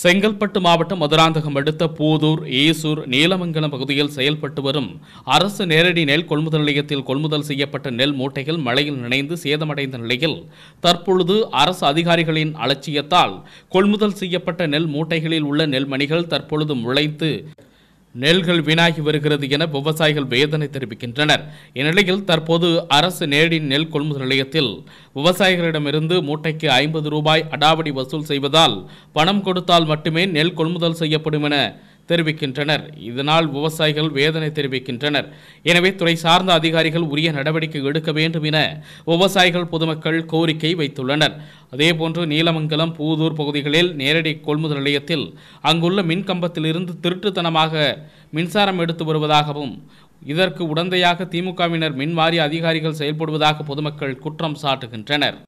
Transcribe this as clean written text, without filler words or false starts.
செங்கல்பட்டு மாவட்டம் மதுராந்தகம் அடுத்த பூதூர், ஏசூர், நீலமங்கலம் பகுதியில் செயல்பட்டு வரும் அரசு நேரடி நெல் கொள்முதல் நிலையத்தில் கொள்முதல் செய்யப்பட்ட நெல் மூட்டைகள் மழையில் நனைந்து சேதமடைந்த நிலையில் தற்பொழுது அரசு அதிகாரிகளின் அலட்சியத்தால் கொள்முதல் செய்யப்பட்ட நெல் மூட்டைகளில் உள்ள நெல்மணிகள் தற்பொழுது முளைத்து நெல்கள் வீணாகி வருகிறது என விவசாயிகள் வேதனை தெரிவிக்கின்றனர். இந்நிலையில் தற்போது அரசு நேரடி நெல் கொள்முதல் நிலையத்தில் விவசாயிகளிடமிருந்து மூட்டைக்கு 50 ரூபாய் அடாவடி வசூல் செய்வதால் பணம் கொடுத்தால் மட்டுமே நெல் கொள்முதல் செய்யப்படும் என தெரிவிக்கின்றனர். இதனால் விவசாயிகள் வேதனை தெரிவிக்கின்றனர். எனவே துறை சார்ந்த அதிகாரிகள் உரிய நடவடிக்கை எடுக்க வேண்டும் என விவசாயிகள் பொதுமக்கள் கோரிக்கை வைத்துள்ளனர். அதேபோன்று நீலமங்கலம், பூதூர் பகுதிகளில் நேரடி கொள்முதல் நிலையத்தில் அங்குள்ள மின்கம்பத்திலிருந்து திருட்டுத்தனமாக மின்சாரம் எடுத்து வருவதாகவும் இதற்கு உடந்தையாக திமுகவினர் மின்வாரிய அதிகாரிகள் செயல்படுவதாக பொதுமக்கள் குற்றம் சாட்டுகின்றனர்.